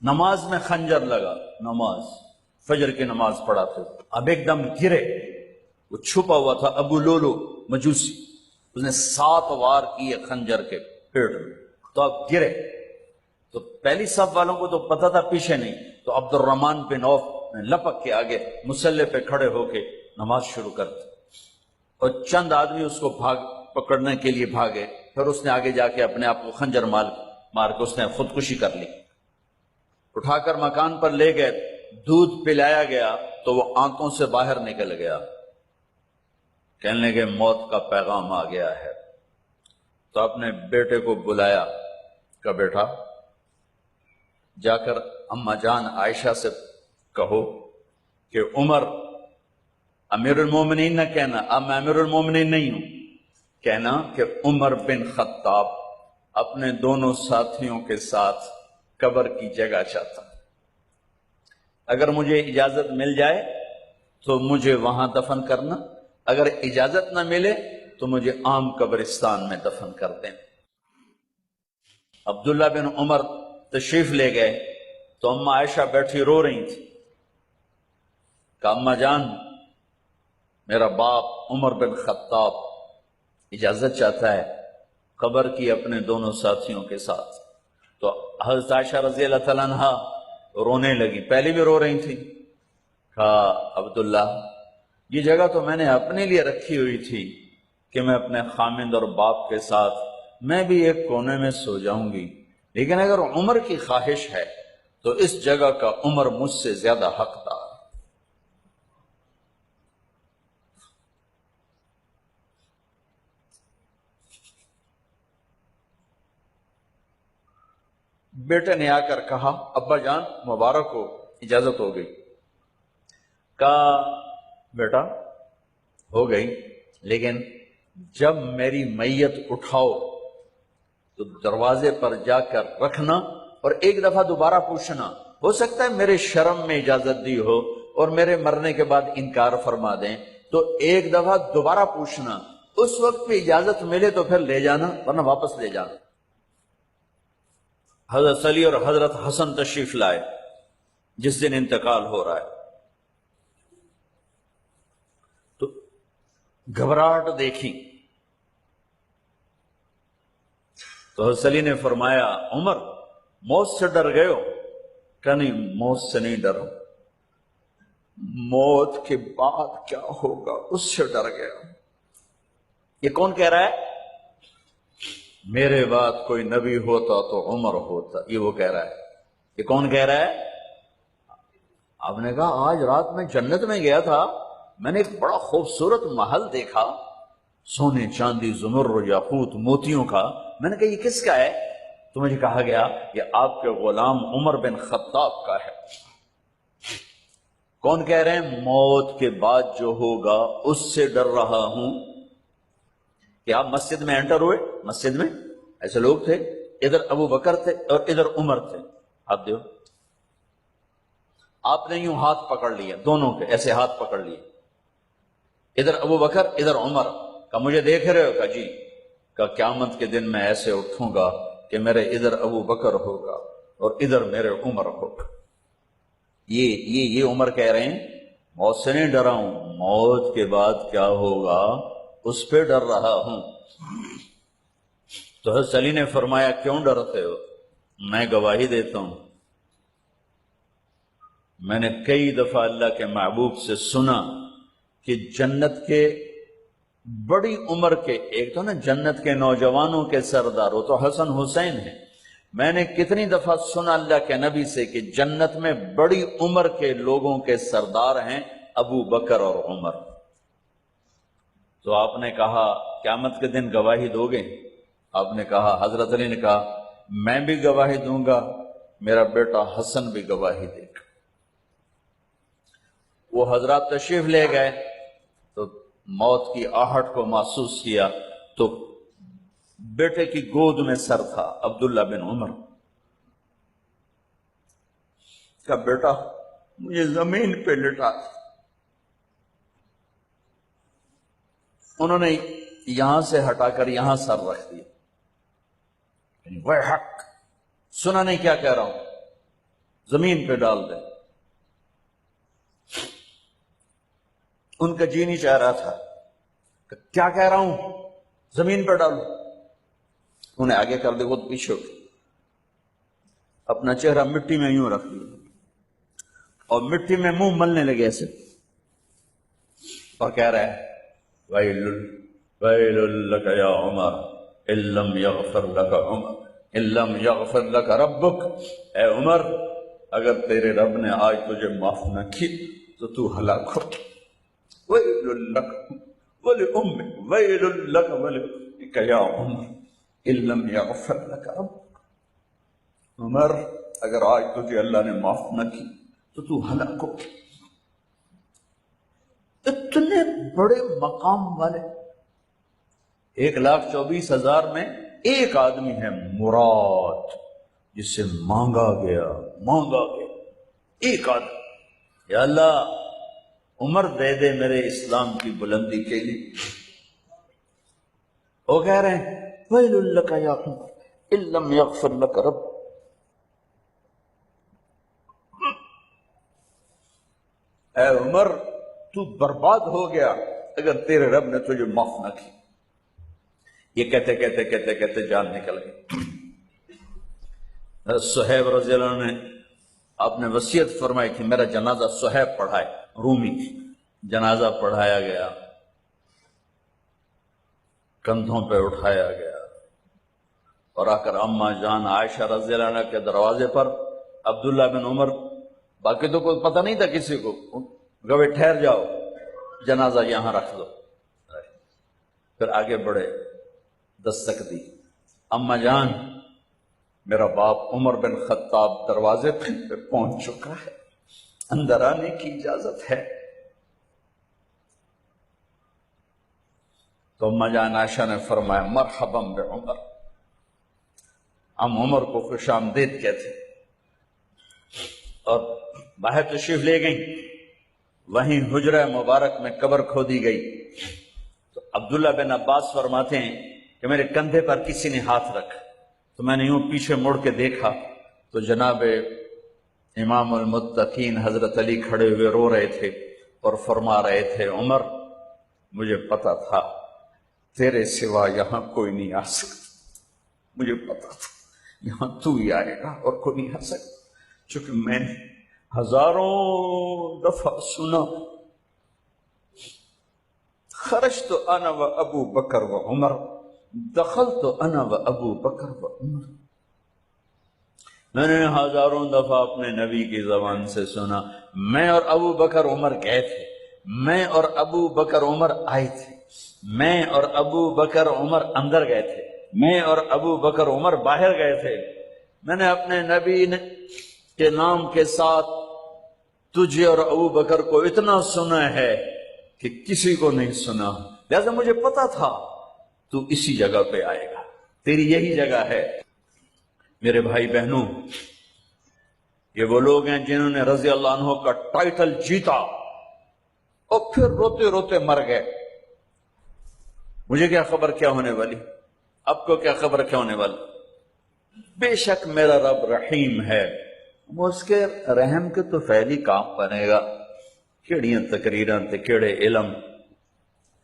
نماز میں خنجر لگا، نماز فجر کی نماز پڑھاتے، اب ایک دم گرے، وہ چھپا ہوا تھا ابو لولو مجوسی، اس نے 7 وار کیے خنجر کے پیٹ میں، تو اب گرے، تو پہلی صف والوں کو تو پتہ تھا پیچھے نہیں، تو عبد الرحمن بن عوف نے لپک کے آگے مصلی پہ کھڑے ہو کے نماز شروع کر دی، اور چند آدمی اس کو پکڑنے کے لیے بھاگے، پھر اس نے آگے جا کے اپنے آپ کو خنجر مار کے اس نے خودکشی کر لی، اٹھا کر مکان پر لے گئے، دودھ پلایا گیا تو وہ آنتوں سے باہر نکل گیا، کہنے لگے موت کا پیغام آ گیا ہے، تو اپنے بیٹے کو بلایا کہ بیٹا جا کر اماں جان عائشہ سے کہو کہ عمر امیر المومنین نہ کہنا، اب میں امیر المومنین نہیں ہوں، کہنا کہ عمر بن خطاب اپنے دونوں ساتھیوں کے ساتھ قبر کی جگہ چاہتا، اگر مجھے اجازت مل جائے تو مجھے وہاں دفن کرنا، اگر اجازت نہ ملے تو مجھے عام قبرستان میں دفن کر دیں۔ عبداللہ بن عمر تشریف لے گئے تو اماں عائشہ بیٹھی رو رہی تھی، کہ اماں جان میرا باپ عمر بن خطاب اجازت چاہتا ہے قبر کی اپنے دونوں ساتھیوں کے ساتھ، تو حضرت عائشہ رضی اللہ تعالیٰ عنہ رونے لگی، پہلے بھی رو رہی تھی، کہا عبداللہ یہ جگہ تو میں نے اپنے لیے رکھی ہوئی تھی کہ میں اپنے خامند اور باپ کے ساتھ میں بھی ایک کونے میں سو جاؤں گی، لیکن اگر عمر کی خواہش ہے تو اس جگہ کا عمر مجھ سے زیادہ حقدار۔ بیٹے نے آ کر کہا ابا جان مبارک ہو، اجازت ہو گئی، کہا بیٹا ہو گئی، لیکن جب میری میت اٹھاؤ تو دروازے پر جا کر رکھنا اور ایک دفعہ دوبارہ پوچھنا، ہو سکتا ہے میرے شرم میں اجازت دی ہو اور میرے مرنے کے بعد انکار فرما دیں، تو ایک دفعہ دوبارہ پوچھنا، اس وقت پہ اجازت ملے تو پھر لے جانا ورنہ واپس لے جانا۔ حضرت علی اور حضرت حسن تشریف لائے جس دن انتقال ہو رہا ہے، تو گھبراہٹ دیکھی تو حضرت علی نے فرمایا عمر موت سے ڈر گئے ہو؟ کہ نہیں موت سے نہیں ڈرا، موت کے بعد کیا ہوگا اس سے ڈر گیا۔ یہ کون کہہ رہا ہے؟ میرے بعد کوئی نبی ہوتا تو عمر ہوتا، یہ وہ کہہ رہا ہے۔ یہ کون کہہ رہا ہے؟ آپ نے کہا آج رات میں جنت میں گیا تھا، میں نے ایک بڑا خوبصورت محل دیکھا، سونے چاندی زمر یاقوت موتیوں کا، میں نے کہا یہ کس کا ہے؟ تو مجھے کہا گیا یہ آپ کے غلام عمر بن خطاب کا ہے۔ کون کہہ رہے ہیں؟ موت کے بعد جو ہوگا اس سے ڈر رہا ہوں۔ کہ آپ مسجد میں انٹر ہوئے، مسجد میں ایسے لوگ تھے، ادھر ابو بکر تھے اور ادھر عمر تھے، ہاتھ دیو، آپ نے یوں ہاتھ پکڑ لیے دونوں کے، ایسے ہاتھ پکڑ لیے، ادھر ابو بکر ادھر عمر، کہ مجھے دیکھ رہے ہو؟ کہ جی، کہ قیامت کے دن میں ایسے اٹھوں گا کہ میرے ادھر ابو بکر ہوگا اور ادھر میرے عمر ہوگا۔ یہ عمر کہہ رہے ہیں موت سے نہیں ڈرا ہوں، موت کے بعد کیا ہوگا اس پہ ڈر رہا ہوں۔ تو حضرت علی نے فرمایا کیوں ڈرتے ہو؟ میں گواہی دیتا ہوں، میں نے کئی دفعہ اللہ کے محبوب سے سنا کہ جنت کے بڑی عمر کے، ایک تو نا جنت کے نوجوانوں کے سردار، وہ تو حسن حسین ہیں، میں نے کتنی دفعہ سنا اللہ کے نبی سے کہ جنت میں بڑی عمر کے لوگوں کے سردار ہیں ابو بکر اور عمر۔ تو آپ نے کہا قیامت کے دن گواہی دو گے؟ آپ نے کہا، حضرت علی نے کہا میں بھی گواہی دوں گا، میرا بیٹا حسن بھی گواہی دے گا۔ وہ حضرات تشریف لے گئے تو موت کی آہٹ کو محسوس کیا تو بیٹے کی گود میں سر تھا عبداللہ بن عمر کا، بیٹا مجھے زمین پہ لٹا۔ انہوں نے یہاں سے ہٹا کر یہاں سر رکھ دیا، وہ حق سنا نہیں کیا کہہ رہا ہوں، زمین پہ ڈال دیں۔ ان کا جی نہیں چاہ رہا تھا کہ کیا کہہ رہا ہوں، زمین پہ ڈالو۔ انہیں آگے کر دے، خود پیچھے اٹھ، اپنا چہرہ مٹی میں یوں رکھ لیا اور مٹی میں منہ ملنے لگے ایسے، اور کہہ رہا ہے ویل ویل لک یا عمر ان لم یغفر لک عمر ان لم یغفر لک ربک، اے عمر اگر تیرے رب نے آج تجھے معاف نہ کی تو تو ہلاک ہو۔ ویل لک ولامک ویل لک ولامک یا عمر ان لم یغفر لک ربک، عمر اگر آج تجھے اللہ نے معاف نہ کی تو تو ہلاک ہو۔ اتنے بڑے مقام والے 1,24,000 میں ایک آدمی ہے مراد، جس سے مانگا گیا ایک آدمی، یا اللہ عمر دے دے میرے اسلام کی بلندی کے لیے۔ وہ کہہ رہے ہیں ویل لک یا عمر ان لم یغفر لک رب، اے عمر تو برباد ہو گیا اگر تیرے رب نے تجھے معاف نہ کی۔ یہ کہتے کہتے کہتے کہتے جان نکل گئی۔ صہیب رضی اللہ عنہ نے آپ نے وصیت فرمائی کہ میرا جنازہ صہیب پڑھائے، رومی جنازہ پڑھایا گیا، کندھوں پہ اٹھایا گیا، اور آ کر اماں جان عائشہ رضی اللہ عنہ کے دروازے پر عبداللہ بن عمر، باقی تو کوئی پتہ نہیں تھا کسی کو، گوے ٹھہر جاؤ جنازہ یہاں رکھ دو۔ پھر آگے بڑھے، دستک دی، اماں جان میرا باپ عمر بن خطاب دروازے پہ پہنچ چکا ہے، اندر آنے کی اجازت ہے۔ تو اماں جان عائشہ نے فرمایا مرحبا بعمر، ہم عمر کو خوش آمدید کہتے، اور باہر تشریف لے گئیں۔ وہیں حجرہ مبارک میں قبر کھودی گئی تو عبداللہ بن عباس فرماتے ہیں کہ میرے کندھے پر کسی نے ہاتھ رکھا، تو میں نے یوں پیچھے مڑ کے دیکھا تو جناب امام المتقین حضرت علی کھڑے ہوئے رو رہے تھے اور فرما رہے تھے عمر مجھے پتا تھا تیرے سوا یہاں کوئی نہیں آ سکتا، مجھے پتا تھا یہاں تو ہی آئے گا اور کوئی نہیں آ سکتا، چونکہ میں نے ہزاروں دفعہ سنا خرجت انا و ابو بکر و عمر دخلت انا و ابو بکر و عمر، میں نے ہزاروں دفعہ اپنے نبی کی زبان سے سنا میں اور ابو بکر عمر گئے تھے، میں اور ابو بکر عمر آئے تھے، میں اور ابو بکر عمر اندر گئے تھے، میں اور ابو بکر عمر باہر گئے تھے، میں نے اپنے نبی کے نام کے ساتھ تجھے اور ابو بکر کو اتنا سنا ہے کہ کسی کو نہیں سنا، لہذا مجھے پتا تھا تو اسی جگہ پہ آئے گا، تیری یہی جگہ ہے۔ میرے بھائی بہنوں، یہ وہ لوگ ہیں جنہوں نے رضی اللہ عنہ کا ٹائٹل جیتا اور پھر روتے روتے مر گئے۔ مجھے کیا خبر کیا ہونے والی، آپ کو کیا خبر کیا ہونے والی؟ بے شک میرا رب رحیم ہے، وہ اس کے رحم کے تو فعلی کام بنے گا، کیڑیاں تقریراں تے کیڑے علم،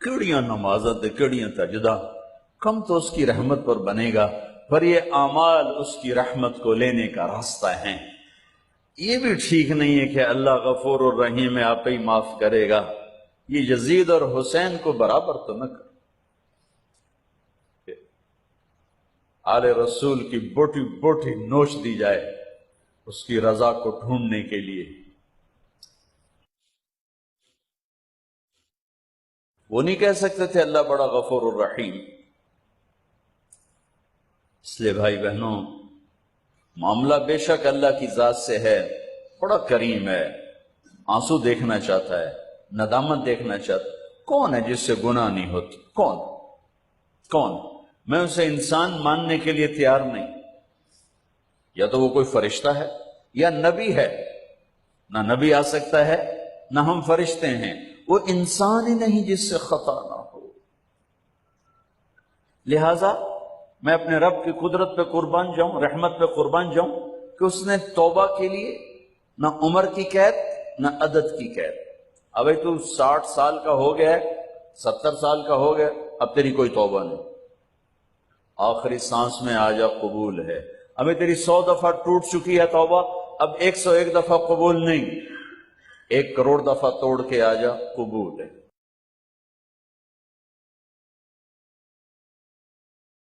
کیڑیاں نمازاں تے کیڑیاں تجدہ، کم تو اس کی رحمت پر بنے گا، پر یہ اعمال اس کی رحمت کو لینے کا راستہ ہیں۔ یہ بھی ٹھیک نہیں ہے کہ اللہ غفور الرحیم ہے آپ ہی معاف کرے گا، یہ یزید اور حسین کو برابر تو نہ کر، آل رسول کی بوٹی بوٹی نوچ دی جائے اس کی رضا کو ڈھونڈنے کے لیے۔ وہ نہیں کہہ سکتے تھے اللہ بڑا غفور الرحیم۔ اس لیے بھائی بہنوں، معاملہ بے شک اللہ کی ذات سے ہے، بڑا کریم ہے، آنسو دیکھنا چاہتا ہے، ندامت دیکھنا چاہتا ہے۔ کون ہے جس سے گناہ نہیں ہوتی؟ کون؟ میں اسے انسان ماننے کے لیے تیار نہیں، یا تو وہ کوئی فرشتہ ہے یا نبی ہے، نہ نبی آ سکتا ہے نہ ہم فرشتے ہیں، وہ انسان ہی نہیں جس سے خطا نہ ہو۔ لہذا میں اپنے رب کی قدرت پہ قربان جاؤں، رحمت پہ قربان جاؤں کہ اس نے توبہ کے لیے نہ عمر کی قید نہ عدد کی قید. اب تو 60 سال کا ہو گیا ہے، 70 سال کا ہو گیا، اب تیری کوئی توبہ نہیں، آخری سانس میں آ جا قبول ہے. ابھی تیری 100 دفعہ ٹوٹ چکی ہے توبہ، اب 101 دفعہ قبول نہیں، 1 کروڑ دفعہ توڑ کے آ جا قبول ہے.